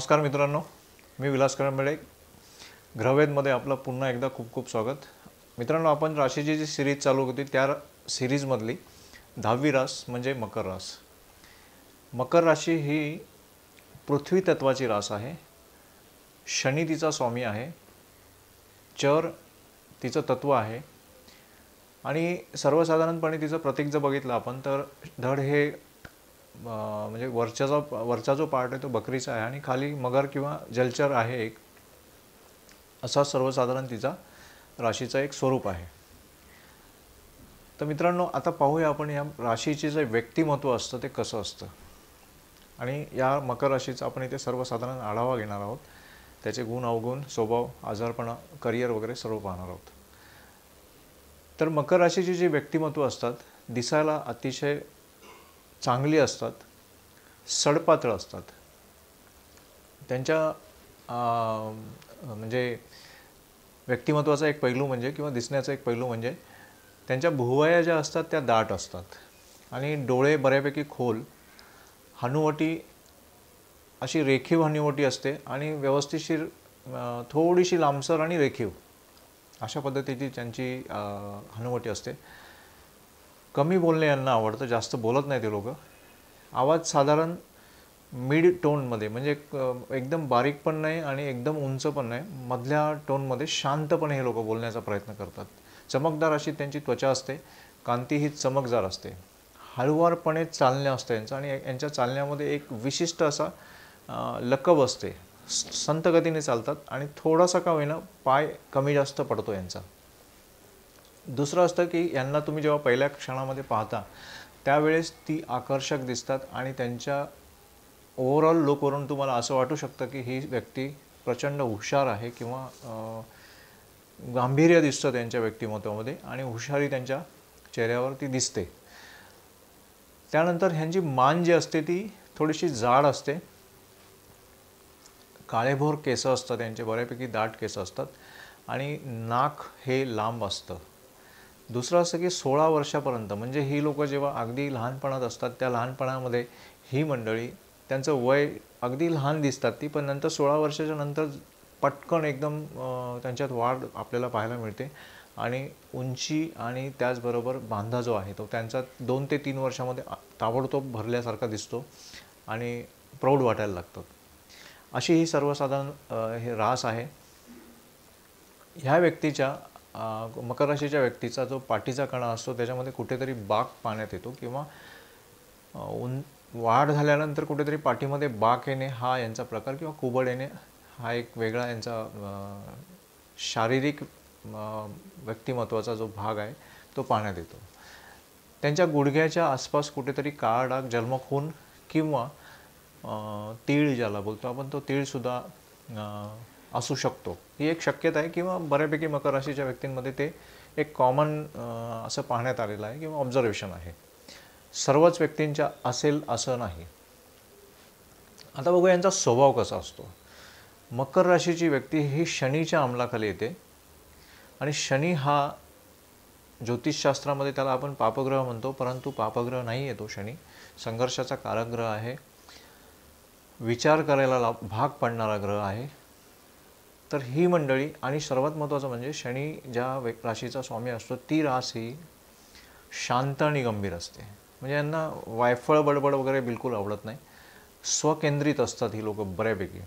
नमस्कार मित्रांनो, मी विलास कळंबळे. ग्रहवेदमध्ये आपलं पुन्हा एकदा खूप खूप स्वागत. मित्रांनो, आपण राशीची जी सिरीज चालू होती त्या सिरीजमधली 10वी रास म्हणजे मकर रास. मकर राशी ही पृथ्वी तत्वाची रास आहे. शनी तिचा स्वामी आहे, चर तिचं तत्व आहे आणि सर्वसाधारणपणे तिचं प्रतीक जर बघितलं आपण तर धड हे म्हणजे वरचा जो पार्ट आहे तो बकरीचा आहे आणि खाली मगर किंवा जलचर आहे एक, असा सर्वसाधारण तिचा राशीचा एक स्वरूप आहे. तर मित्रांनो, आता पाहूया आपण या राशीचे जे व्यक्तिमत्व असतं ते कसं असतं आणि या मकर राशीचा आपण इथे सर्वसाधारण आढावा घेणार आहोत. त्याचे गुण अवगुण, स्वभाव, आजारपणा, करिअर वगैरे सर्व पाहणार आहोत. तर मकर राशीची जी व्यक्तिमत्व असतात दिसायला अतिशय चांगली असतात, सडपातळ असतात. त्यांच्या म्हणजे व्यक्तिमत्वाचा एक पैलू म्हणजे किंवा दिसण्याचा एक पैलू म्हणजे त्यांच्या भुवया ज्या असतात त्या दाट असतात आणि डोळे बऱ्यापैकी खोल, हनुवटी अशी रेखीव हनुवटी असते आणि व्यवस्थितशीर थोडीशी लांबसर आणि रेखीव अशा पद्धतीची त्यांची हनुवटी असते. कमी बोलणे यांना आवडतं, जास्त बोलत नाही ते लोक. आवाज साधारण मिड टोनमध्ये म्हणजे एकदम बारीक पण नाही आणि एकदम उंच पण नाही, मधल्या टोनमध्ये शांतपणे हे लोक बोलण्याचा प्रयत्न करतात. चमकदार अशी त्यांची त्वचा असते, कांती ही चमकदार असते, हळुवारपणे चालणे असतं यांचं आणि यांच्या चालण्यामध्ये एक विशिष्ट असा लकब असते. संत गतीने चालतात आणि थोडासा का होईना पाय कमी जास्त पडतो यांचा. दुसरं असतं की यांना तुम्ही जेव्हा पहिल्या क्षणामध्ये पाहता त्यावेळेस ती आकर्षक दिसतात आणि त्यांच्या ओव्हरऑल लुकवरून तुम्हाला असं वाटू शकतं की ही व्यक्ती प्रचंड हुशार आहे किंवा गांभीर्य दिसतं त्यांच्या व्यक्तिमत्वामध्ये आणि हुशारी त्यांच्या चेहऱ्यावरती दिसते. त्यानंतर ह्यांची मान जी असते ती थोडीशी जाड असते, काळेभोर केस असतात त्यांचे, बऱ्यापैकी दाट केस असतात आणि नाक हे लांब असतं. दुसरं असं की 16 वर्षापर्यंत म्हणजे ही लोक जेव्हा अगदी लहानपणात असतात त्या लहानपणामध्ये ही मंडळी त्यांचं वय अगदी लहान दिसतात ती, पण नंतर 16 वर्षाच्या नंतर पटकन एकदम त्यांच्यात वाढ आपल्याला पाहायला मिळते आणि उंची आणि त्याचबरोबर बांधा जो आहे तो त्यांचा 2 ते 3 वर्षामध्ये ताबडतोब भरल्यासारखा दिसतो आणि प्रौढ वाटायला लागतात. अशी ही सर्वसाधारण हे रास आहे. ह्या व्यक्तीच्या मकर राशीच्या व्यक्तीचा जो पाठीचा कणा असतो त्याच्यामध्ये कुठेतरी बाक पाण्यात येतो किंवा वाढ झाल्यानंतर कुठेतरी पाठीमध्ये बाक येणे हा यांचा प्रकार किंवा कुबड येणे हा एक वेगळा यांचा शारीरिक व्यक्तिमत्वाचा जो भाग आहे तो पाण्यात येतो. त्यांच्या गुडघ्याच्या आसपास कुठेतरी काळा डाग, जन्मखून किंवा तीळ ज्याला बोलतो आपण तो तीळसुद्धा असू शकतो. ही एक शक्यता आहे किंवा बऱ्यापैकी मकर राशीच्या व्यक्तींमध्ये ते एक कॉमन असं पाहण्यात आलेलं आहे किंवा ऑब्झर्वेशन आहे. सर्वच व्यक्तींच्या असेल असं नाही. आता बघू यांचा स्वभाव कसा असतो. मकर राशीची व्यक्ती ही शनीच्या अंमलाखाली येते आणि शनी हा ज्योतिषशास्त्रामध्ये त्याला आपण पापग्रह म्हणतो, परंतु पापग्रह नाही आहे तो. शनी संघर्षाचा कारक आहे, विचार करायला भाग पाडणारा ग्रह आहे. तर ही मंडळी आणि सर्वात महत्त्वाचं म्हणजे शनी ज्या राशीचा स्वामी असतो ती रास ही शांत आणि गंभीर असते. म्हणजे यांना वायफळ बडबड वगैरे बिलकुल आवडत नाही. स्वकेंद्रित असतात ही लोक बऱ्यापैकी.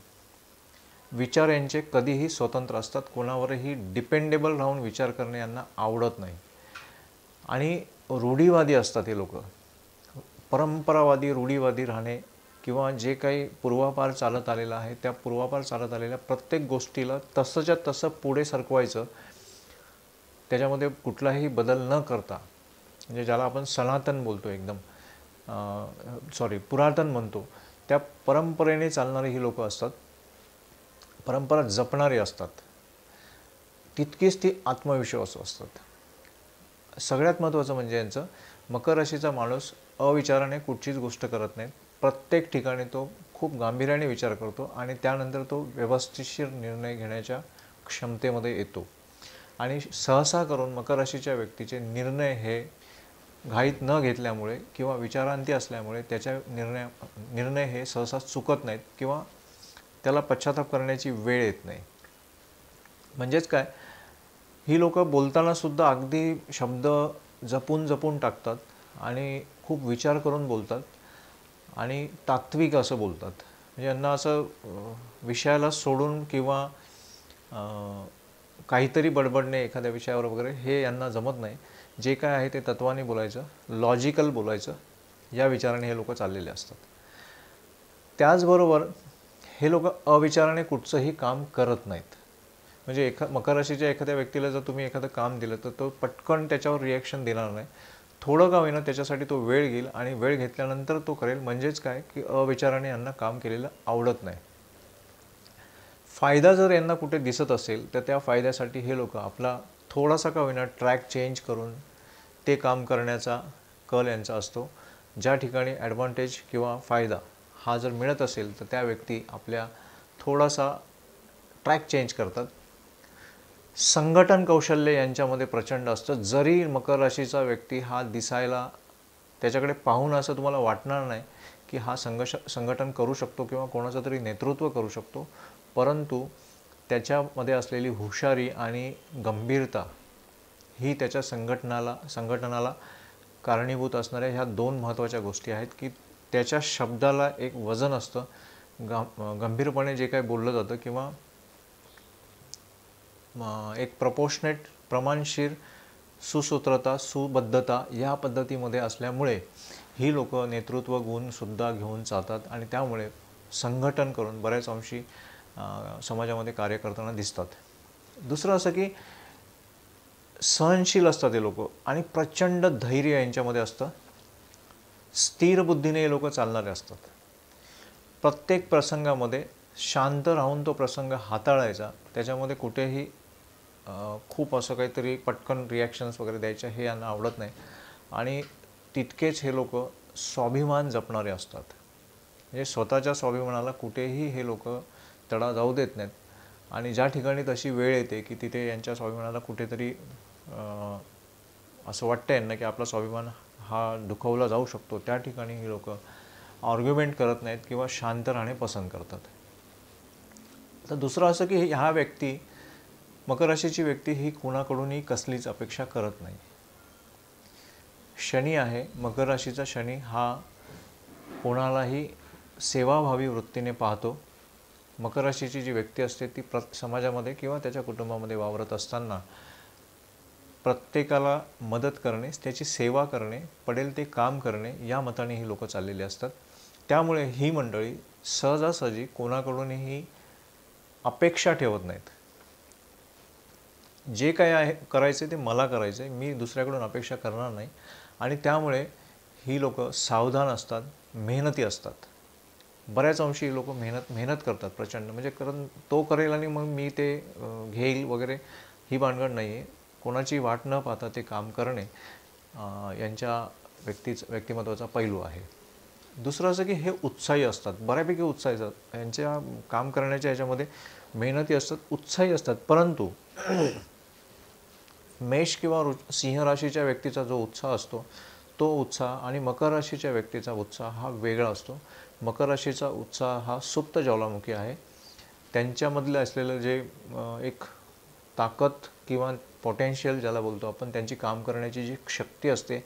विचार यांचे कधीही स्वतंत्र असतात, कोणावरही डिपेंडेबल राहून विचार करणे यांना आवडत नाही आणि रूढीवादी असतात हे लोक. परंपरावादी, रूढीवादी राहणे किंवा जे काही पूर्वापार चालत आलेलं आहे त्या पूर्वापार चालत आलेल्या प्रत्येक गोष्टीला तसंच्या तसं पुढे सरकवायचं, त्याच्यामध्ये कुठलाही बदल न करता, म्हणजे ज्याला आपण सनातन बोलतो, एकदम पुरातन म्हणतो, त्या परंपरेने चालणारी ही लोक असतात. परंपरा जपणारी असतात, तितकीच ती आत्मविश्वासू असतात. सगळ्यात महत्त्वाचं म्हणजे यांचं मकर राशीचा माणूस अविचाराने कुठचीच गोष्ट करत नाही. प्रत्येक ठिकाणी तो खूप गांभीर्याने विचार करतो आणि त्यानंतर तो व्यवस्थितशीर निर्णय घेण्याच्या क्षमतेमध्ये येतो आणि सहसा करून मकर राशीच्या व्यक्तीचे निर्णय हे घाईत न घेतल्यामुळे किंवा विचारांती असल्यामुळे त्याच्या निर्णय हे सहसा चुकत नाहीत किंवा त्याला पश्चाताप करण्याची वेळ येत नाही. म्हणजेच काय, ही लोक बोलताना सुद्धा अगदी शब्द जपून जपून टाकतात आणि खूप विचार करून बोलतात आणि तात्विक असं बोलतात. म्हणजे यांना असं विषयाला सोडून किंवा काहीतरी बडबडणे एखाद्या विषयावर वगैरे हे यांना जमत नाही. जे काय आहे ते तत्वाने बोलायचं, लॉजिकल बोलायचं, या विचाराने हे लोक चाललेले असतात. त्याचबरोबर हे लोक अविचाराने कुठचंही काम करत नाहीत. म्हणजे मकर राशीच्या एखाद्या व्यक्तीला जर तुम्ही एखादं काम दिलं तर तो पटकन त्याच्यावर रिॲक्शन देणार नाही. थोडं का होईना त्याच्यासाठी तो वेळ घेईल आणि वेळ घेतल्यानंतर तो करेल. म्हणजेच काय की अविचाराने यांना काम केलेलं आवडत नाही. फायदा जर यांना कुठे दिसत असेल तर त्या फायद्यासाठी हे लोक आपला थोडासा का होईना ट्रॅक चेंज करून ते काम करण्याचा कल यांचा असतो. ज्या ठिकाणी ॲडव्हान्टेज किंवा फायदा हा जर मिळत असेल तर त्या व्यक्ती आपल्या थोडासा ट्रॅक चेंज करतात. संघटन कौशल्य यांच्यामध्ये प्रचंड असतं. जरी मकर राशीचा व्यक्ती हा दिसायला त्याच्याकडे पाहून असं तुम्हाला वाटणार नाही की हा संघटन करू शकतो किंवा कोणाचं तरी नेतृत्व करू शकतो, परंतु त्याच्यामध्ये असलेली हुशारी आणि गंभीरता ही त्याच्या संघटनाला कारणीभूत असणाऱ्या ह्या दोन महत्त्वाच्या गोष्टी आहेत की त्याच्या शब्दाला एक वजन असतं. गंभीरपणे जे काही बोललं जातं किंवा एक प्रपोर्शनेट, प्रमाणशीर, सुसूत्रता, सुबद्धता या पद्धतीमध्ये असल्यामुळे ही लोक नेतृत्व गुणसुद्धा घेऊन चालतात आणि त्यामुळे संघटन करून बऱ्याच अंशी समाजामध्ये कार्य करताना दिसतात. दुसरं असं की सहनशील असतात हे लोक आणि प्रचंड धैर्य यांच्यामध्ये असतं. स्थिर बुद्धीने हे लोक चालणारे असतात. प्रत्येक प्रसंगामध्ये शांत राहून तो प्रसंग हाताळायचा, त्याच्यामध्ये कुठेही खूप असं काहीतरी पटकन रिॲक्शन्स वगैरे द्यायच्या हे यांना आवडत नाही. आणि तितकेच हे लोक स्वाभिमान जपणारे असतात. म्हणजे स्वतःच्या स्वाभिमानाला कुठेही हे लोक तडा जाऊ देत नाहीत. आणि ज्या ठिकाणी तशी वेळ येते की तिथे यांच्या स्वाभिमानाला कुठेतरी असं वाटतं यांना की आपला स्वाभिमान हा दुखावला जाऊ शकतो, त्या ठिकाणी ही लोक आर्ग्युमेंट करत नाहीत किंवा शांत राहणे पसंत करतात. तर दुसरं असं की ह्या व्यक्ती, मकर राशीची व्यक्ती ही कुणाकडूनही कसलीच अपेक्षा करत नाही. शनी आहे, मकर राशीचा शनी हा कोणालाही सेवाभावी वृत्तीने पाहतो. मकर राशीची जी व्यक्ती असते ती समाजामध्ये किंवा त्याच्या कुटुंबामध्ये वावरत असताना प्रत्येकाला मदत करणे, त्याची सेवा करणे, पडेल ते काम करणे या मताने ही लोक चाललेली असतात. त्यामुळे ही मंडळी सहजासहजी कोणाकडूनही अपेक्षा ठेवत नाहीत. जे काय आहे करायचे ते मला करायचं आहे, मी दुसऱ्याकडून अपेक्षा करणार नाही. आणि त्यामुळे ही लोक सावधान असतात, मेहनती असतात. बऱ्याच अंशी लोक मेहनत करतात प्रचंड. म्हणजे कारण तो करेल आणि मग मी ते घेईल वगैरे ही भानगड नाही आहे. कोणाची वाट न पाहता ते काम करणे यांच्या व्यक्तिमत्वाचा पैलू आहे. दुसरं असं की हे उत्साही असतात, बऱ्यापैकी उत्साही असतात. यांच्या काम करण्याच्या ह्याच्यामध्ये मेहनती असतात, उत्साही असतात. परंतु मेष किंवा सिंह राशीच्या व्यक्तीचा जो उत्साह असतो तो उत्साह आणि मकर राशीच्या व्यक्तीचा उत्साह हा वेगळा असतो. मकर राशीचा उत्साह हा सुप्त ज्वालामुखी आहे. त्यांच्यामधले असलेलं जे एक ताकद किंवा पोटेन्शियल ज्याला बोलतो आपण, त्यांची काम करण्याची जी शक्ती असते,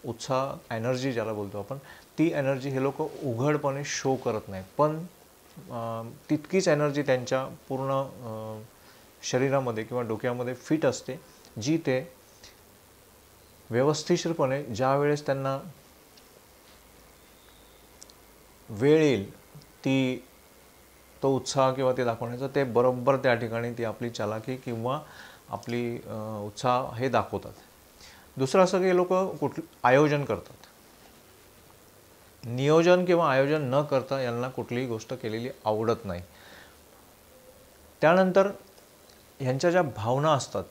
उत्साह, एनर्जी ज्याला बोलतो आपण, ती एनर्जी हे लोक उघडपणे शो करत नाहीत. पण तितकीच एनर्जी त्यांच्या पूर्ण शरीरामध्ये किंवा डोक्यामध्ये फिट असते, जी ते व्यवस्थितपणे ज्या वेळेस त्यांना वेळ येईल तो उत्साह किंवा ते दाखवण्याचा, ते बरोबर त्या ठिकाणी ती आपली चालाकी किंवा आपली उत्साह हे दाखवतात. दुसरं असं की लोक आयोजन करतात. नियोजन किंवा आयोजन न करता यांना कुठलीही गोष्ट केलेली आवडत नाही. त्यानंतर ह्यांच्या ज्या भावना असतात,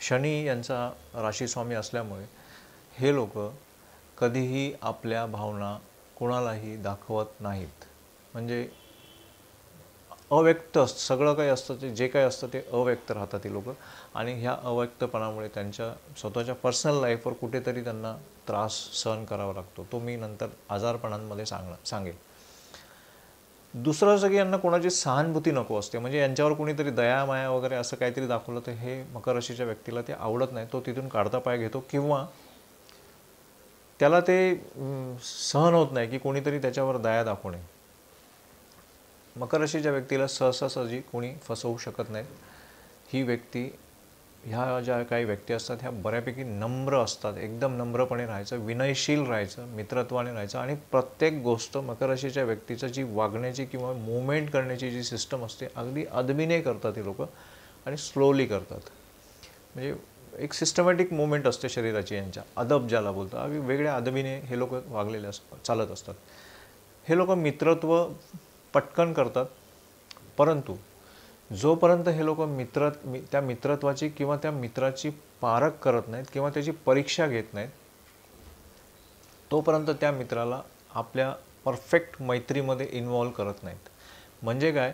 शनी यांचा राशीस्वामी असल्यामुळे हे लोक कधीही आपल्या भावना कोणालाही दाखवत नाहीत. म्हणजे अव्यक्त सगळं काही असतं, ते जे काही असतं ते अव्यक्त राहतात ती लोक. आणि ह्या अव्यक्तपणामुळे त्यांच्या स्वतःच्या पर्सनल लाईफवर कुठेतरी त्यांना त्रास सहन करावा लागतो. तो मी नंतर आजारपणांमध्ये सांगेल. दुसरं असं की यांना कोणाची सहानुभूती नको असते, म्हणजे यांच्यावर कोणीतरी दया माया वगैरे असं काहीतरी दाखवलं तर हे मकर राशीच्या व्यक्तीला ते आवडत नाही. तो तिथून काढता पाय घेतो किंवा त्याला ते सहन होत नाही की कोणीतरी त्याच्यावर दया दाखवणे. मकर राशीच्या व्यक्तीला सहजासहजी कोणी फसवू शकत नाहीत. ही व्यक्ती, ह्या ज्या काही व्यक्ती असतात ह्या बऱ्यापैकी नम्र असतात. एकदम नम्रपणे राहायचं, विनयशील राहायचं, मित्रत्वाने राहायचं आणि प्रत्येक गोष्ट मकर राशीच्या व्यक्तीचं जी वागण्याची किंवा मूवमेंट करण्याची जी सिस्टम असते अगदी अदबीने करतात हे लोक आणि स्लोली करतात. म्हणजे एक सिस्टमॅटिक मूवमेंट असते शरीराची यांच्या, अदब ज्याला बोलतात, अगदी वेगळ्या अदबीने हे लोक वागलेले चालत असतात. हे लोक मित्रत्व पटकन करतात, परंतु जोपर्यंत हे लोक त्या मित्रत्वाची किंवा त्या मित्राची पारख करत नाहीत किंवा त्याची परीक्षा घेत नाहीत तोपर्यंत त्या मित्राला आपल्या परफेक्ट मैत्रीमध्ये इन्व्हॉल्व करत नाहीत. म्हणजे काय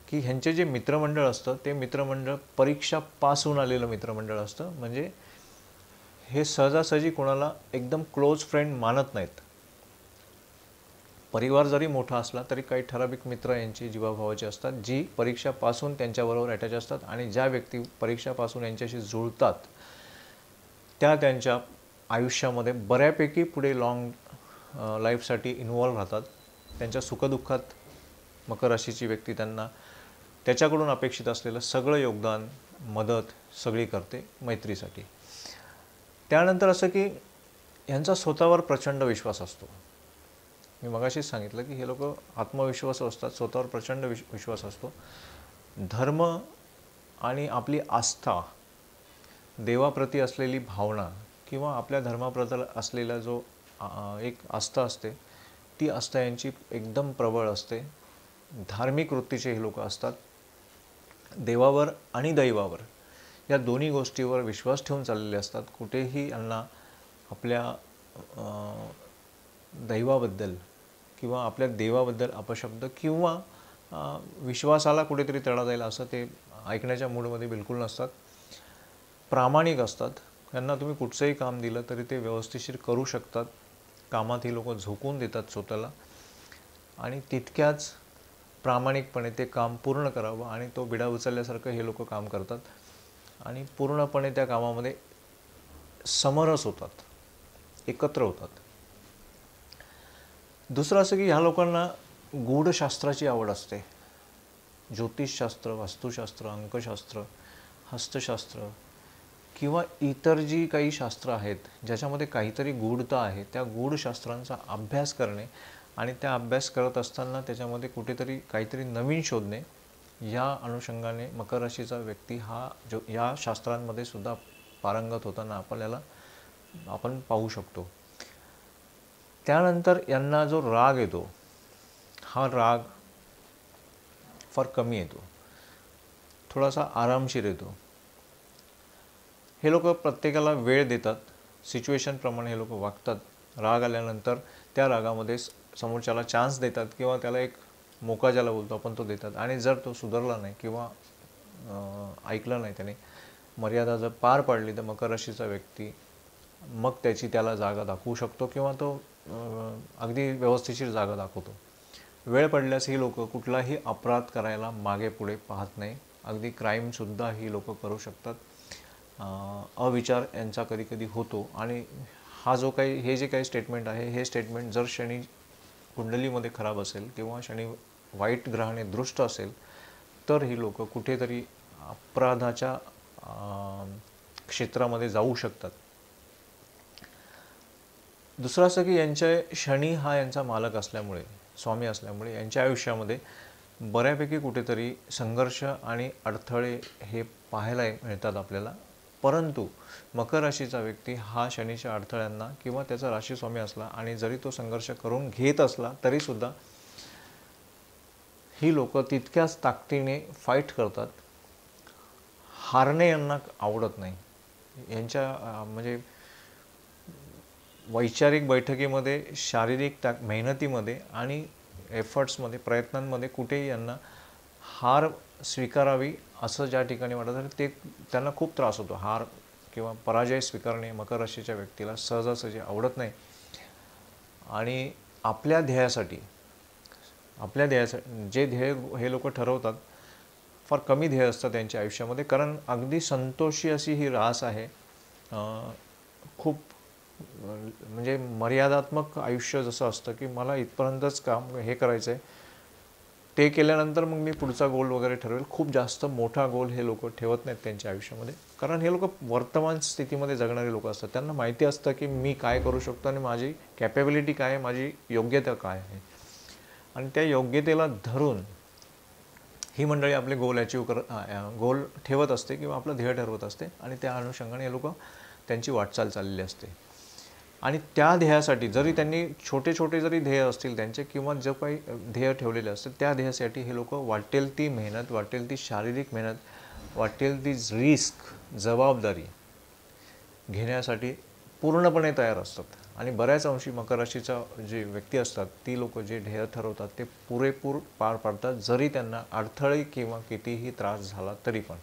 की ह्यांचे जे मित्रमंडळ असतं ते मित्रमंडळ परीक्षा पास होऊन आलेलं मित्रमंडळ असतं. म्हणजे हे सहजासहजी कोणाला एकदम क्लोज फ्रेंड मानत नाहीत. परिवार जरी मोठा असला तरी काही ठराविक मित्र यांची जीवाभावाचे असतात जी परीक्षा पासून त्यांच्याबरोबर अटॅच असतात आणि ज्या व्यक्ती परीक्षा पासून यांच्याशी जुळतात त्या त्यांच्या आयुष्यामध्ये बऱ्यापैकी पुढे लॉंग लाईफसाठी इन्व्हॉल्व राहतात. त्यांच्या सुखदुःखात मकर राशीची व्यक्ती त्यांना त्याच्याकडून अपेक्षित असलेलं सगळं योगदान, मदत सगळी करते मैत्रीसाठी. त्यानंतर असं की ह्यांचा स्वतःवर प्रचंड विश्वास असतो. मी मगाशीच सांगितलं की हे लोक आत्मविश्वासू असतात, स्वतःवर प्रचंड विश्वास असतो. धर्म आणि आपली आस्था, देवाप्रती असलेली भावना किंवा आपल्या धर्माप्रती असलेला जो एक आस्था असते ती आस्था यांची एकदम प्रबळ असते. धार्मिक वृत्तीचे हे लोक असतात. देवावर आणि दैवावर या दोन्ही गोष्टीवर विश्वास ठेवून चाललेले असतात. कुठेही यांना आपल्या दैवाबद्दल किंवा आपल्या देवाबद्दल अपशब्द किंवा विश्वासाला कुठेतरी तडा जाईल असं ते ऐकण्याच्या मूडमध्ये बिलकुल नसतात. प्रामाणिक असतात. त्यांना तुम्ही कुठचंही काम दिलं तरी ते व्यवस्थिशीर करू शकतात. कामात ही लोक झोकून देतात स्वतःला आणि तितक्याच प्रामाणिकपणे ते काम पूर्ण करावं आणि तो बिडा उचलल्यासारखं हे लोक काम करतात आणि पूर्णपणे त्या कामामध्ये समरस होतात, एकत्र होतात. दुसरं असं की ह्या लोकांना गूढशास्त्राची आवड असते. ज्योतिषशास्त्र, वास्तुशास्त्र, अंकशास्त्र, हस्तशास्त्र किंवा इतर जी काही शास्त्र आहेत ज्याच्यामध्ये काहीतरी गूढता आहे त्या गूढशास्त्रांचा अभ्यास करणे आणि त्या अभ्यास करत असताना त्याच्यामध्ये कुठेतरी काहीतरी नवीन शोधणे, या अनुषंगाने मकर राशीचा व्यक्ती हा जो या शास्त्रांमध्ये सुद्धा पारंगत होताना आपण पाहू शकतो. त्यानंतर यांना जो राग येतो हा राग फार कमी येतो, थोडासा आरामशीर येतो. हे लोक प्रत्येकाला वेळ देतात, सिच्युएशनप्रमाणे हे लोक वागतात. राग आल्यानंतर त्या रागामध्ये समोरच्याला चान्स देतात किंवा त्याला एक मोका ज्याला बोलतो आपण तो देतात आणि जर तो सुधारला नाही किंवा ऐकलं नाही, त्याने मर्यादा जर पार पाडली तर मकर राशीचा व्यक्ती मग त्याला जागा दाखवू शकतो किंवा तो अगदी व्यवस्थिशीर जागा दाखवतो. वेळ पडल्यास ही लोक कुठलाही अपराध करायला मागे पुढे पाहत नाही. अगदी क्राईमसुद्धा ही लोक करू शकतात. अविचार यांचा कधी कधी होतो आणि हे जे काही स्टेटमेंट आहे हे स्टेटमेंट जर शनी कुंडलीमध्ये खराब असेल किंवा शनी वाईट ग्रहाने दृष्ट असेल तर ही लोक कुठेतरी अपराधाच्या क्षेत्रामध्ये जाऊ शकतात. दुसरं असं की यांचे शनी हा यांचा मालक असल्यामुळे, स्वामी असल्यामुळे यांच्या आयुष्यामध्ये बऱ्यापैकी कुठेतरी संघर्ष आणि अडथळे हे पाहायला मिळतात आपल्याला. परंतु मकर राशीचा व्यक्ती हा शनीच्या अडथळ्यांना किंवा त्याचा राशीस्वामी असला आणि जरी तो संघर्ष करून घेत असला तरीसुद्धा ही लोक तितक्याच ताकदीने फाईट करतात. हारणे यांना आवडत नाही. यांच्या म्हणजे वैचारिक बैठकीमध्ये, शारीरिक मेहनतीमध्ये आणि एफर्ट्समध्ये, प्रयत्नांमध्ये कुठेही यांना हार स्वीकारावी असं ज्या ठिकाणी वाटतं ते त्यांना खूप त्रास होतो. हार किंवा पराजय स्वीकारणे मकर राशीच्या व्यक्तीला सहजासहजी आवडत नाही आणि आपल्या ध्येयासाठी आपल्या ध्येयासाठी जे ध्येय हे लोक ठरवतात फार कमी ध्येय असतं त्यांच्या आयुष्यामध्ये, कारण अगदी संतोषी अशी ही रास आहे. खूप म्हणजे मर्यादात्मक आयुष्य जसं असतं की मला इथपर्यंतच काम हे करायचं आहे, ते केल्यानंतर मग मी पुढचा गोल वगैरे ठरवेल. खूप जास्त मोठा गोल हे लोक ठेवत नाहीत त्यांच्या आयुष्यामध्ये, कारण हे लोक वर्तमान स्थितीमध्ये जगणारे लोक असतात. त्यांना माहिती असतं की मी काय करू शकतो आणि माझी कॅपेबिलिटी काय आहे, माझी योग्यता काय आहे, आणि त्या योग्यतेला धरून ही मंडळी आपले गोल गोल ठेवत असते किंवा आपलं ध्येय ठरवत असते, आणि त्या अनुषंगाने हे लोक त्यांची वाटचाल चाललेली असते. आणि त्या ध्येयासाठी जरी त्यांनी छोटे छोटे जरी ध्येय असतील त्यांचे, किंवा जो काही ध्येय ठेवलेले असतील त्या ध्येयासाठी हे लोक वाटेल ती मेहनत, वाटेल ती शारीरिक मेहनत, वाटेल ती रिस्क, जबाबदारी घेण्यासाठी पूर्णपणे तयार असतात. आणि बऱ्याच अंशी मकर राशीचा जे व्यक्ती असतात ती लोक जे ध्येय ठरवतात ते पुरेपूर पार पाडतात, जरी त्यांना अडथळे किंवा कितीही त्रास झाला तरी पण.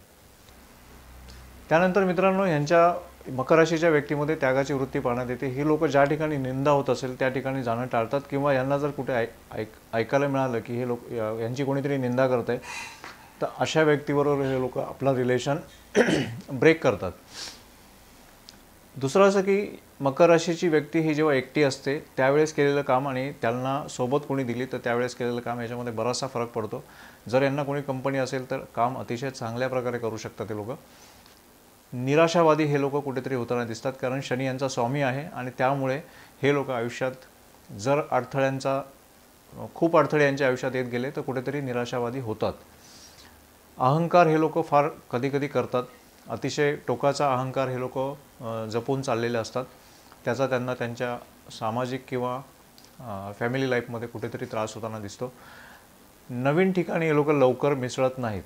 त्यानंतर मित्रांनो, यांच्या मकर राशीच्या व्यक्तीमध्ये त्यागाची वृत्ती पाहण्यात येते. ही लोक ज्या ठिकाणी निंदा होत असेल त्या ठिकाणी जाणं टाळतात, किंवा यांना जर कुठे ऐकायला मिळालं की हे लोक यांची कोणीतरी निंदा करत आहे, तर अशा व्यक्तीबरोबर हे लोक आपला रिलेशन ब्रेक करतात. दुसरं असं की मकर राशीची व्यक्ती ही जेव्हा एकटी असते त्यावेळेस केलेलं काम आणि त्यांना सोबत कोणी दिली तर त्यावेळेस केलेलं काम याच्यामध्ये बराचसा फरक पडतो. जर यांना कोणी कंपनी असेल तर काम अतिशय चांगल्या प्रकारे करू शकतात हे लोक. निराशावादी हे लोक कुठेतरी होताना दिसतात, कारण शनी यांचा स्वामी आहे, आणि त्यामुळे हे लोक आयुष्यात जर खूप अडथळे यांच्या आयुष्यात येत गेले तर कुठेतरी निराशावादी होतात. अहंकार हे लोक फार कधी कधी करतात. अतिशय टोकाचा अहंकार हे लोक जपून चाललेले असतात. त्याचा त्यांना त्यांच्या सामाजिक किंवा फॅमिली लाईफमध्ये कुठेतरी त्रास होताना दिसतो. नवीन ठिकाणी हे लोक लवकर मिसळत नाहीत.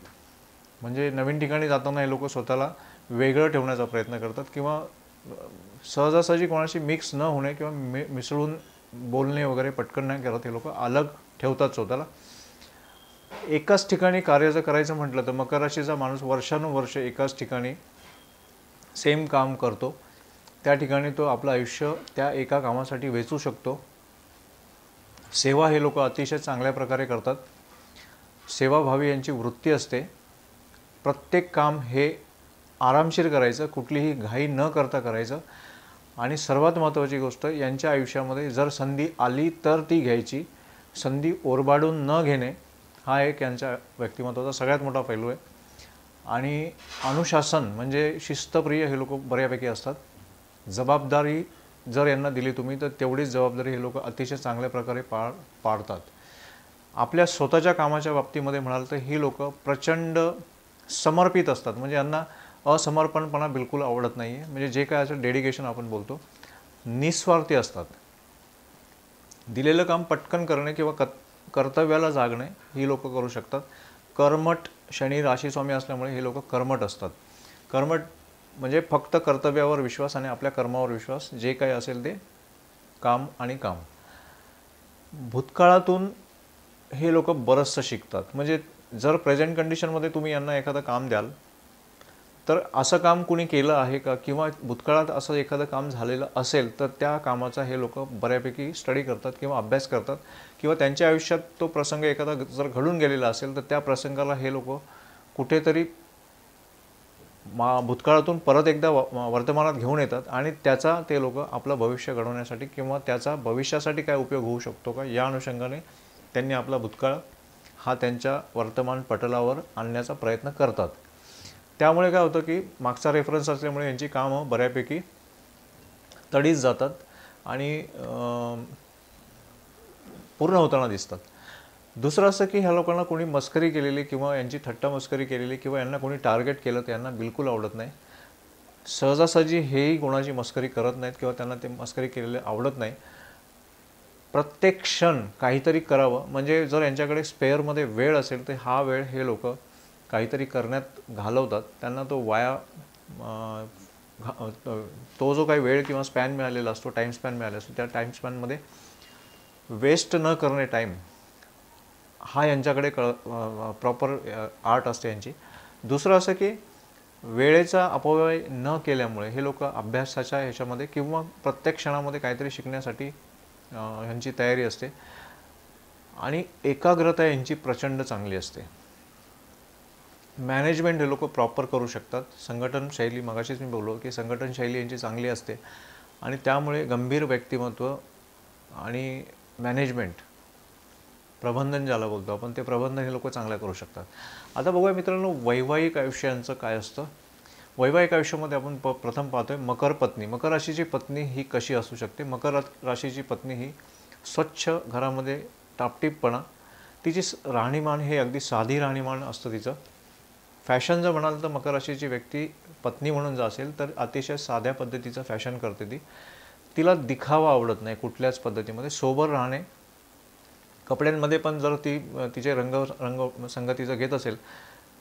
म्हणजे नवीन ठिकाणी जाताना हे लोक स्वतःला वेगळं ठेवण्याचा प्रयत्न करतात, किंवा सहजासहजी कोणाशी मिक्स न होणे किंवा मिसळून बोलणे वगैरे पटकन नाही करत. हे लोक अलग ठेवतात स्वतःला. एकाच ठिकाणी कार्य जर करायचं म्हटलं तर मकर राशीचा माणूस वर्षानुवर्ष एकाच ठिकाणी सेम काम करतो. त्या ठिकाणी तो आपलं आयुष्य त्या एका कामासाठी वेचू शकतो. सेवा हे लोक अतिशय चांगल्या प्रकारे करतात. सेवाभावी यांची वृत्ती असते. प्रत्येक काम हे आरामशीर करायचं, कुठलीही घाई न करता करायचं, आणि सर्वात महत्त्वाची गोष्ट, यांच्या आयुष्यामध्ये जर संधी आली तर ती घ्यायची. संधी ओरबाडून न घेणे हा एक यांच्या व्यक्तिमत्वाचा सगळ्यात मोठा पैलू आहे. आणि अनुशासन म्हणजे शिस्तप्रिय हे लोक बऱ्यापैकी असतात. जबाबदारी जर यांना दिली तुम्ही तर तेवढीच जबाबदारी हे लोक अतिशय चांगल्या प्रकारे पाडतात. आपल्या स्वतःच्या कामाच्या बाबतीमध्ये म्हणाल तर ही लोक प्रचंड समर्पित असतात. म्हणजे यांना असमर्पणपणा बिलकुल आवडत नाही आहे. म्हणजे जे काय असं डेडिकेशन आपण बोलतो, निस्वार्थी असतात. दिलेलं काम पटकन करणे किंवा कर्तव्याला जागणे ही लोक करू शकतात. कर्मठ शनी राशीस्वामी असल्यामुळे हे लोक कर्मठ असतात. कर्मठ म्हणजे फक्त कर्तव्यावर विश्वास आणि आपल्या कर्मावर विश्वास. जे काही असेल ते काम आणि काम. भूतकाळातून हे लोक बरंचसं शिकतात. म्हणजे जर प्रेझेंट कंडिशनमध्ये तुम्ही यांना एखादं काम द्याल तर असं काम कुणी केलं आहे का, किंवा भूतकाळात असं एखादं काम झालेलं असेल तर त्या कामाचा हे लोक बऱ्यापैकी स्टडी करतात किंवा अभ्यास करतात, किंवा त्यांच्या आयुष्यात तो प्रसंग एखादा जर घडून गेलेला असेल तर त्या प्रसंगाला हे लोक कुठेतरी भूतकाळातून परत एकदा वर्तमानात घेऊन येतात, आणि त्याचा ते लोक आपलं भविष्य घडवण्यासाठी किंवा त्याचा भविष्यासाठी काय उपयोग होऊ शकतो का या अनुषंगाने त्यांनी आपला भूतकाळ हा त्यांच्या वर्तमान पटलावर आणण्याचा प्रयत्न करतात. त्यामुळे काय होतं की मागचा रेफरन्स असल्यामुळे यांची कामं बऱ्यापैकी तडीच जातात आणि पूर्ण होताना दिसतात. दुसरं असं की ह्या लोकांना कोणी मस्करी केलेली किंवा यांची थट्टा मस्करी केलेली किंवा यांना कोणी टार्गेट केलं तर यांना बिलकुल आवडत नाही. सहजासहजी हेही कोणाची मस्करी करत नाहीत किंवा त्यांना ते मस्करी केलेले आवडत नाही. प्रत्येक क्षण काहीतरी करावं, म्हणजे जर यांच्याकडे स्पेअरमध्ये वेळ असेल तर हा वेळ हे लोक काहीतरी करण्यात घालवतात. त्यांना तो तो जो काही वेळ किंवा स्पॅन मिळालेला असतो, टाईम स्पॅन मिळालेला असतो, त्या टाईम स्पॅनमध्ये वेस्ट न करणे टाईम हा यांच्याकडे प्रॉपर आर्ट असते यांची. दुसरं असं की वेळेचा अपव्यय न केल्यामुळे हे लोक अभ्यासाच्या ह्याच्यामध्ये किंवा प्रत्येक क्षणामध्ये काहीतरी शिकण्यासाठी ह्यांची तयारी असते. आणि एकाग्रता यांची प्रचंड चांगली असते. मॅनेजमेंट हे लोक प्रॉपर करू शकतात. संघटन शैली, मगाशीच मी बोललो की संघटन शैली यांची चांगली असते आणि त्यामुळे गंभीर व्यक्तिमत्व आणि मॅनेजमेंट, प्रबंधन ज्याला बोलतो आपण, ते प्रबंधन हे लोक चांगलं करू शकतात. आता बघूया मित्रांनो, वैवाहिक आयुष्यांचं काय असतं. वैवाहिक आयुष्यामध्ये आपण प्रथम पाहतोय मकर पत्नी. मकर राशीची पत्नी ही कशी असू शकते. मकर राशीची पत्नी ही स्वच्छ, घरामध्ये टापटीपपणा, तिची राहणीमान हे अगदी साधी राहणीमान असतं तिचं. फॅशन जर म्हणाल तर मकर राशीची व्यक्ती पत्नी म्हणून जर असेल तर अतिशय साध्या पद्धतीचं फॅशन करते ती. तिला दिखावा आवडत नाही कुठल्याच पद्धतीमध्ये. सोबर राहणे, कपड्यांमध्ये पण जर ती तिचे रंग संगतीचं घेत असेल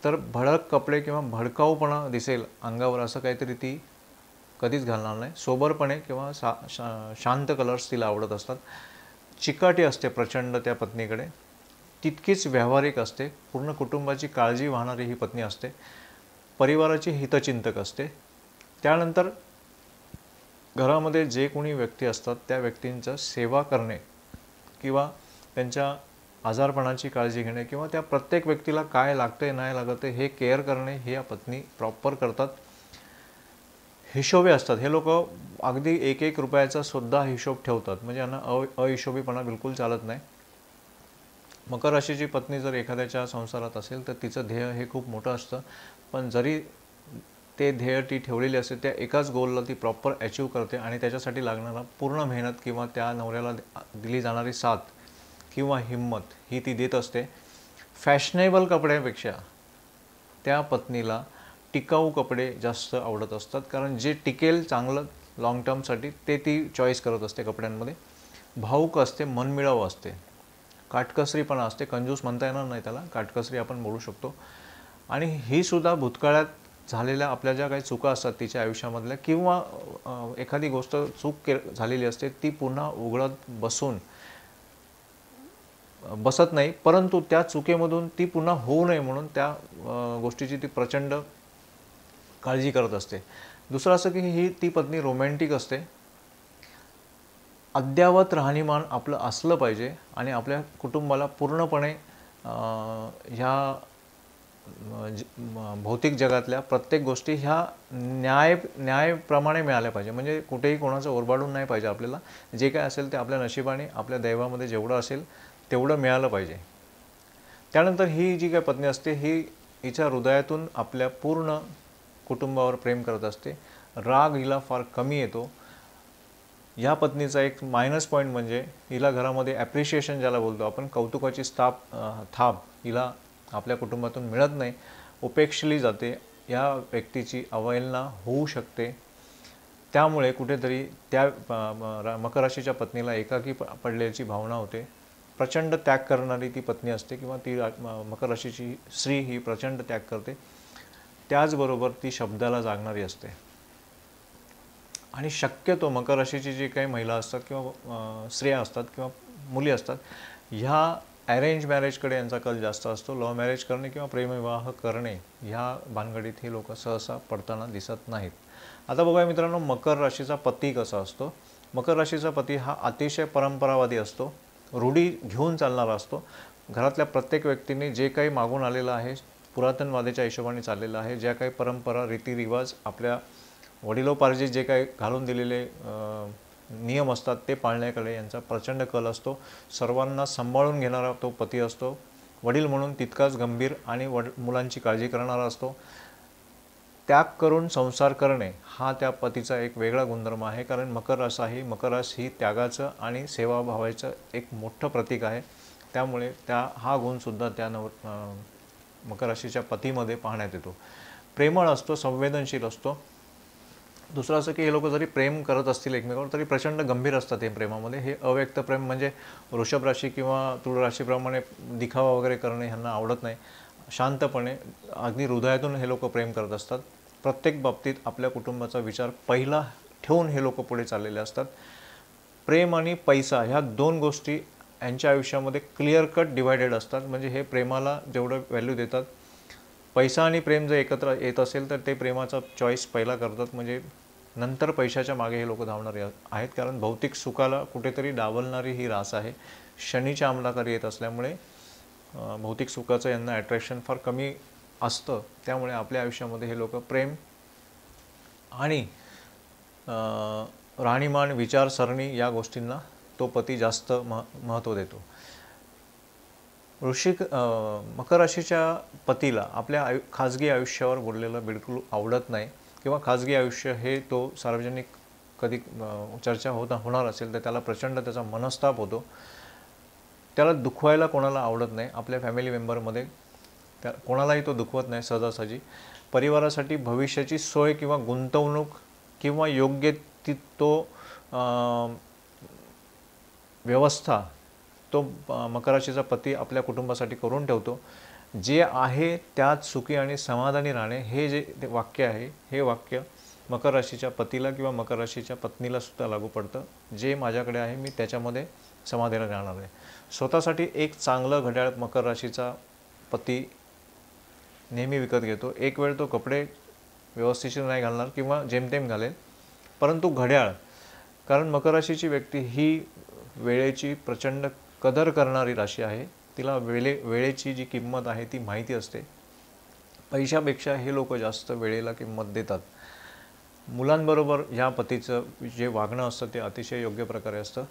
तर भडक कपडे किंवा भडकाऊपणा दिसेल अंगावर असं काहीतरी ती कधीच घालणार नाही. सोबरपणे किंवा शांत कलर्स तिला आवडत असतात. चिकाटी असते प्रचंड त्या पत्नीकडे. तितकीच व्यावहारिक असते. पूर्ण कुटुंबाची काळजी वाहणारी ही पत्नी असते. परिवाराची हितचिंतक असते. त्यानंतर घरामध्ये जे कोणी व्यक्ती असतात त्या व्यक्तींचं सेवा करणे किंवा त्यांच्या आजारपणाची काळजी घेणे किंवा त्या प्रत्येक व्यक्तीला काय लागते नाही लागत हे केअर करणे हे या पत्नी प्रॉपर करतात. हिशोबी असतात हे लोक. अगदी एक एक रुपयाचा सुद्धा हिशोब ठेवतात. म्हणजे यांना अहिशोबीपणा बिलकुल चालत नाही. मकर राशीची पत्नी जर एखाद्याच्या संसारात असेल तर तिचं ध्येय हे खूप मोठं असतं. पण जरी ते ध्येय ती ठेवलेली असते त्या एकाच गोलला ती प्रॉपर अचीव करते आणि त्याच्यासाठी लागणारा पूर्ण मेहनत किंवा त्या नवऱ्याला दिली जाणारी साथ किंवा हिंमत ही ती देत असते. फॅशनेबल कपड्यापेक्षा त्या पत्नीला टिकाऊ कपडे जास्त आवडत असतात. कारण जे टिकेल चांगलं लॉंग टर्मसाठी ते ती चॉईस करत असते कपड्यांमध्ये. भाऊक असते, मनमिळाऊ असते, काटकसरीपणा असते. कंजूस म्हणता येणार नाही त्याला, काटकसरी आपण बोलू शकतो. आणि ही सुद्धा भूतकाळात झालेल्या आपल्या ज्या काही चुका असतात तिच्या आयुष्यामधल्या किंवा एखादी गोष्ट चूक झालेली असते ती पुन्हा उघडत बसत नाही. परंतु त्या चुकीमधून ती पुन्हा होऊ नये म्हणून त्या गोष्टीची ती प्रचंड काळजी करत असते. दुसरं असं की ही ती पत्नी रोमॅन्टिक असते. अद्यावत राहणीमान आपलं असलं पाहिजे आणि आपल्या कुटुंबाला पूर्णपणे ह्या भौतिक जगातल्या प्रत्येक गोष्टी ह्या न्यायप्रमाणे मिळाल्या पाहिजे. म्हणजे कुठेही कोणाचं ओरबाडून नाही पाहिजे. आपल्याला जे काय असेल ते आपल्या नशिबाने आपल्या दैवामध्ये जेवढं असेल तेवढं मिळालं पाहिजे. त्यानंतर ही जी काय पत्नी असते ही हिच्या हृदयातून आपल्या पूर्ण कुटुंबावर प्रेम करत असते. राग हिला फार कमी येतो. या पत्नीचा एक मायनस पॉईंट म्हणजे हिला घरामध्ये ॲप्रिशिएशन ज्याला बोलतो आपण, कौतुकाची थाप हिला आपल्या कुटुंबातून मिळत नाही. उपेक्षली जाते. या व्यक्तीची अवहेलना होऊ शकते. त्यामुळे कुठेतरी त्या मकर राशीच्या पत्नीला एकाकी पडल्याची भावना होते. प्रचंड त्याग करणारी ती पत्नी असते किंवा ती मकर राशीची स्त्री ही प्रचंड त्याग करते. त्याचबरोबर ती शब्दाला जागणारी असते. आणि शक्यतो मकर राशीची जी काही महिला असतात किंवा स्त्रिया असतात किंवा मुली असतात ह्या अरेंज मॅरेजकडे यांचा कल जास्त असतो. लव्ह मॅरेज करणे किंवा प्रेमविवाह करणे ह्या भानगडीत हे लोक सहसा पडताना दिसत नाहीत. आता बघूया मित्रांनो, मकर राशीचा पती कसा असतो. मकर राशीचा पती हा अतिशय परंपरावादी असतो. रूढी घेऊन चालणारा असतो. घरातल्या प्रत्येक व्यक्तीने जे काही मागून आलेलं आहे, पुरातनवादाच्या हिशोबाने चाललेलं आहे, ज्या काही परंपरा रीतिरिवाज आपल्या वडिलोपार्जित जे काही घालून दिलेले नियम असतात ते पाळण्याकडे यांचा प्रचंड कल असतो. सर्वांना सांभाळून घेणारा तो पती असतो. वडील म्हणून तितकाच गंभीर आणि मुलांची काळजी करणारा असतो. त्याग करून संसार करणे हा त्या पतीचा एक वेगळा गुणधर्म आहे. कारण मकर रास ही त्यागाचं आणि सेवाभावाचं एक मोठं प्रतीक आहे. त्यामुळे हा गुणसुद्धा त्या मकर राशीच्या पतीमध्ये पाहण्यात येतो. प्रेमळ असतो, संवेदनशील असतो. दुसरं असं की हे लोक जरी प्रेम करत असतील एकमेकावर तरी प्रचंड गंभीर असतात हे प्रेमामध्ये. हे अव्यक्त प्रेम म्हणजे वृषभ राशी किंवा तुळ राशीप्रमाणे दिखावा वगैरे करणे ह्यांना आवडत नाही. शांतपणे अगदी हृदयातून हे लोक प्रेम करत असतात. प्रत्येक बाबतीत आपल्या कुटुंबाचा विचार पहिला ठेवून हे लोक पुढे चाललेले असतात. प्रेम आणि पैसा ह्या दोन गोष्टी यांच्या आयुष्यामध्ये क्लिअर कट डिवायडेड असतात. म्हणजे हे प्रेमाला जेवढं व्हॅल्यू देतात, पैसा आणि प्रेम जर एकत्र येत असेल तर ते प्रेमाचा चॉईस पहिला करतात. म्हणजे नंतर पैशाच्या मागे हे लोक धावणारे आहेत, कारण भौतिक सुखाला कुठेतरी डावलणारी ही रास आहे. शनीच्या अंमलाखाली येत असल्यामुळे भौतिक सुखाचं यांना अट्रॅक्शन फार कमी असतं. त्यामुळे आपल्या आयुष्यामध्ये हे लोक प्रेम आणि राहणीमान, विचारसरणी या गोष्टींना तो पती जास्त महत्त्व देतो. मकर राशीच्या पतीला आपल्या खाजगी आयुष्यावर बोललेलं बिलकुल आवडत नाही, किंवा खाजगी आयुष्य हे तो सार्वजनिक कधी चर्चा होणार असेल तर त्याला प्रचंड त्याचा मनस्ताप होतो. त्याला दुखवायला कोणाला आवडत नाही. आपल्या फॅमिली मेंबरमध्ये कोणालाही तो दुखवत नाही सहजासहजी. परिवारासाठी भविष्याची सोय किंवा गुंतवणूक किंवा योग्य तो व्यवस्था तो मकर राशीचा पती आपल्या कुटुंबासाठी करून ठेवतो. जे आहे त्यात सुखी आणि समाधानी राहणे हे जे वाक्य आहे, हे वाक्य मकर राशीच्या पतीला किंवा मकर राशीच्या पत्नीला सुद्धा लागू पडतं. जे माझ्याकडे आहे मी त्याच्यामध्ये समाधानी राहणार आहे. स्वतःसाठी एक चांगलं घड्याळ मकर राशीचा पती नेहमी विकत घेतो. एक वेळ तो कपडे व्यवस्थित नाही घालणार किंवा जेमतेम घालेल, परंतु घड्याळ, कारण मकर राशीची व्यक्ती ही वेळेची प्रचंड कदर करणारी राशी आहे. तिला वेळेची जी किंमत आहे ती माहिती असते. पैशापेक्षा हे लोक जास्त वेळेला किंमत देतात. मुलांबरोबर ह्या पतीचं जे वागणं असतं ते अतिशय योग्य प्रकारे असतं.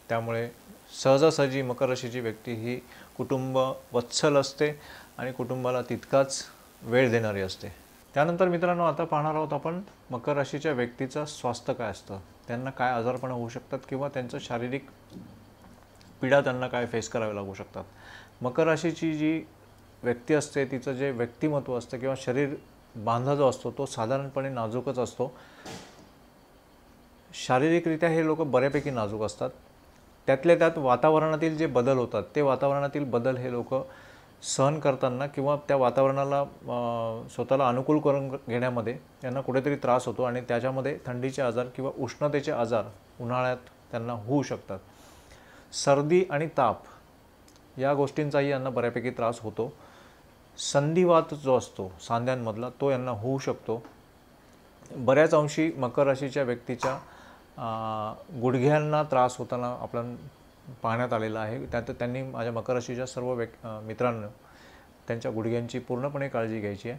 त्यामुळे सहजासहजी मकर राशीची व्यक्ती ही कुटुंब वत्सल असते आणि कुटुंबाला तितकाच वेळ देणारी असते. त्यानंतर मित्रांनो, आता पाहणार आहोत आपण मकर राशीच्या व्यक्तीचं स्वास्थ्य काय असतं, त्यांना काय आजारपण होऊ शकतात किंवा त्यांचं शारीरिक पीडा त्यांना काय फेस करावे लागू शकतात. मकर राशीची जी व्यक्ती असते तिचं जे व्यक्तिमत्व असतं किंवा शरीर बांधा जो असतो तो साधारणपणे नाजूकच असतो. शारीरिकरित्या हे लोक बऱ्यापैकी नाजूक असतात. त्यातल्या त्यात वातावरणातील जे बदल होतात ते वातावरणातील बदल हे लोक सहन करताना किंवा त्या वातावरणाला स्वतःला अनुकूल करून घेण्यामध्ये त्यांना कुठेतरी त्रास होतो आणि त्याच्यामध्ये थंडीचे आजार किंवा उष्णतेचे आजार उन्हाळ्यात त्यांना होऊ शकतात. सर्दी आणि ताप या गोष्टींचाही यांना बऱ्यापैकी त्रास होतो. संधिवात जो असतो सांध्यांमधला तो यांना होऊ शकतो. बऱ्याच अंशी मकर राशीच्या व्यक्तीच्या गुडघ्यांना त्रास होताना आपल्याला पाहण्यात आलेला आहे. त्यात त्यांनी माझ्या मकर राशीच्या सर्व मित्रांनो त्यांच्या गुडघ्यांची पूर्णपणे काळजी घ्यायची आहे.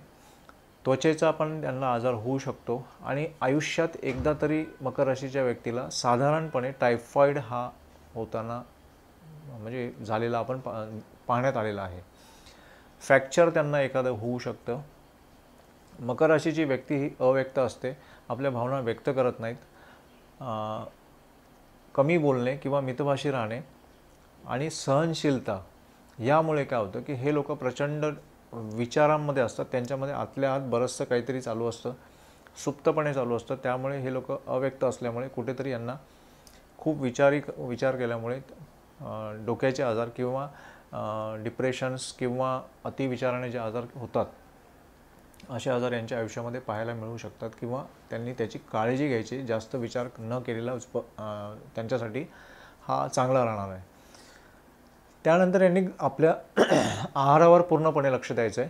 त्वचेचा पण त्यांना आजार होऊ शकतो आणि आयुष्यात एकदा तरी मकर राशीच्या व्यक्तीला साधारणपणे टायफॉईड हा होताना म्हणजे झालेला आपण पाहण्यात आलेला आहे. फ्रॅक्चर त्यांना एखादं होऊ शकतं. मकर राशीची व्यक्ती ही अव्यक्त असते, आपल्या भावना व्यक्त करत नाहीत. कमी बोलणे किंवा मितभाषी राहणे आणि सहनशीलता यामुळे काय होतं की हे लोक प्रचंड विचारांमध्ये असतात. त्यांच्यामध्ये आतल्या आत बरंचसं काहीतरी चालू असतं, सुप्तपणे चालू असतं. त्यामुळे हे लोक अव्यक्त असल्यामुळे कुठेतरी यांना खूप विचार केल्यामुळे डोक्याचे आजार किंवा डिप्रेशन्स किंवा अतिविचाराने जे आजार होतात असे आजार यांच्या आयुष्यामध्ये पाहायला मिळू शकतात किंवा त्यांनी त्याची काळजी घ्यायची. जास्त विचार न केलेला त्यांच्यासाठी हा चांगला राहणार आहे. त्यानंतर यांनी आपल्या आहारावर पूर्णपणे लक्ष द्यायचं आहे.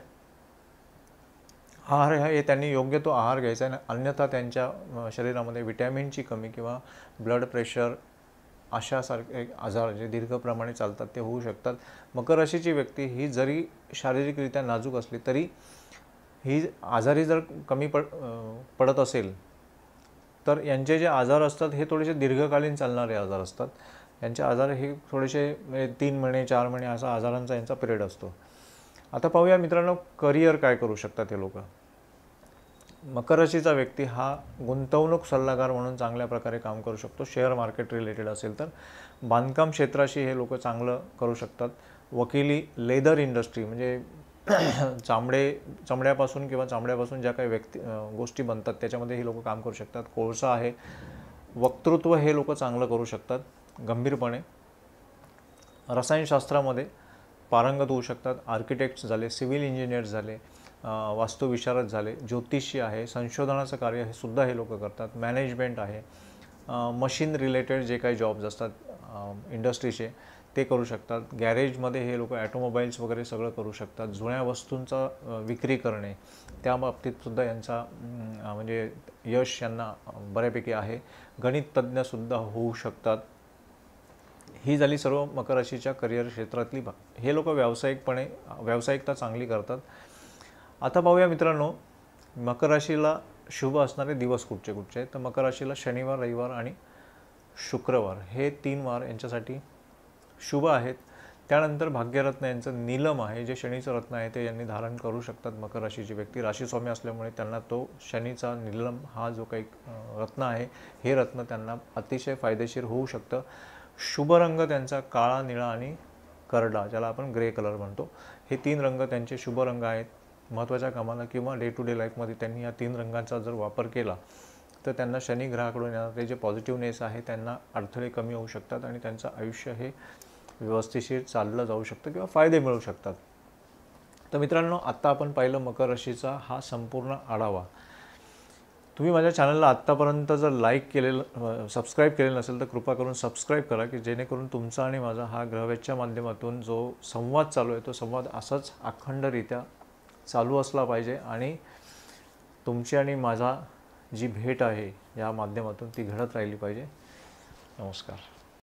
आहार हे त्यांनी योग्य तो आहार घ्यायचा आहे, अन्यथा त्यांच्या शरीरामध्ये विटॅमिनची कमी किंवा ब्लड प्रेशर अशासारखे आजार जे दीर्घप्रमाणे चालतात ते होऊ शकतात. मकर राशीची व्यक्ती ही जरी शारीरिकरित्या नाजूक असली तरी ही आजारी जर कमी पडत असेल तर यांचे जे आजार असतात हे थोडेसे दीर्घकालीन चालणारे आजार असतात. यांचे आजार हे थोडेसे 3 महिने 4 महिने असा आजारांचा यांचा पिरियड असतो. आता पाहूया मित्रांनो, करिअर काय करू शकतात हे लोक. मकर राशीचा व्यक्ती हा गुंतवणूक सल्लागार म्हणून चांगल्या प्रकारे काम करू शकतो. शेअर मार्केट रिलेटेड असेल तर बांधकाम क्षेत्राशी हे लोक चांगलं करू शकतात. वकिली, लेदर इंडस्ट्री म्हणजे चमड्यापासून ज्या काही गोष्टी बनतात त्याच्यामध्ये हे लोक काम करू शकतात. कोळसा आहे, वक्तृत्व हे लोक चांगलं करू शकतात गंभीरपणे. रसायनशास्त्रामध्ये पारंगत होऊ शकतात. आर्किटेक्ट्स झाले, सिव्हिल इंजिनियर्स झाले, वास्तुविशारद झाले, ज्योतिषी आहे, संशोधनाचं कार्य हे सुद्धा हे लोक करतात. मॅनेजमेंट आहे, मशीन रिलेटेड जे काही जॉब्स असतात इंडस्ट्रीचे ते करू शकतात. गॅरेजमध्ये हे लोक ॲटोमोबाईल्स वगैरे सगळं करू शकतात. जुन्या वस्तूंचा विक्री करणे त्या बाबतीतसुद्धा यांचा म्हणजे यश यांना बऱ्यापैकी आहे. गणित तज्ज्ञसुद्धा होऊ शकतात. ही झाली सर्व मकर राशीच्या करिअर क्षेत्रातली हे लोक व्यावसायिकता चांगली करतात. आता पाहूया मित्रांनो, मकर राशीला शुभ असणारे दिवस कुठचे कुठचे आहेत. तर मकर राशीला शनिवार, रविवार आणि शुक्रवार हे 3 वार यांच्यासाठी शुभ आहेत. त्यानंतर भाग्यरत्न यांचं नीलम आहे, जे शनीचं रत्न आहे ते यांनी धारण करू शकतात. मकर राशीची व्यक्ती राशीस्वामी असल्यामुळे त्यांना तो शनीचा नीलम हा जो काही रत्न आहे हे रत्न त्यांना अतिशय फायदेशीर होऊ शकतं. शुभ रंग त्यांचा काळा, निळा आणि करडा, ज्याला आपण ग्रे कलर म्हणतो, हे 3 रंग त्यांचे शुभ रंग आहेत. महत्त्वाच्या कामाला किंवा डे टू डे लाईफमध्ये त्यांनी या 3 रंगांचा जर वापर केला तर त्यांना शनी ग्रहाकडून येणारे जे पॉझिटिव्हनेस आहे त्यांना अडथळे कमी होऊ शकतात आणि त्यांचं आयुष्य हे व्यवस्थिशीर चाललं जाऊ शकतं किंवा फायदे मिळू शकतात. तर मित्रांनो, आत्ता आपण पाहिलं मकर राशीचा हा संपूर्ण आढावा. तुम्ही माझ्या चॅनलला आत्तापर्यंत जर सबस्क्राईब केलेलं नसेल तर कृपा करून सबस्क्राईब करा, की जेणेकरून तुमचा आणि माझा हा ग्रहवेधच्या माध्यमातून जो संवाद चालू आहे तो संवाद असाच अखंडरित्या चालू असला पाहिजे आणि तुमची आणि माझा जी भेट आहे या माध्यमातून ती घडत राहिली पाहिजे. नमस्कार.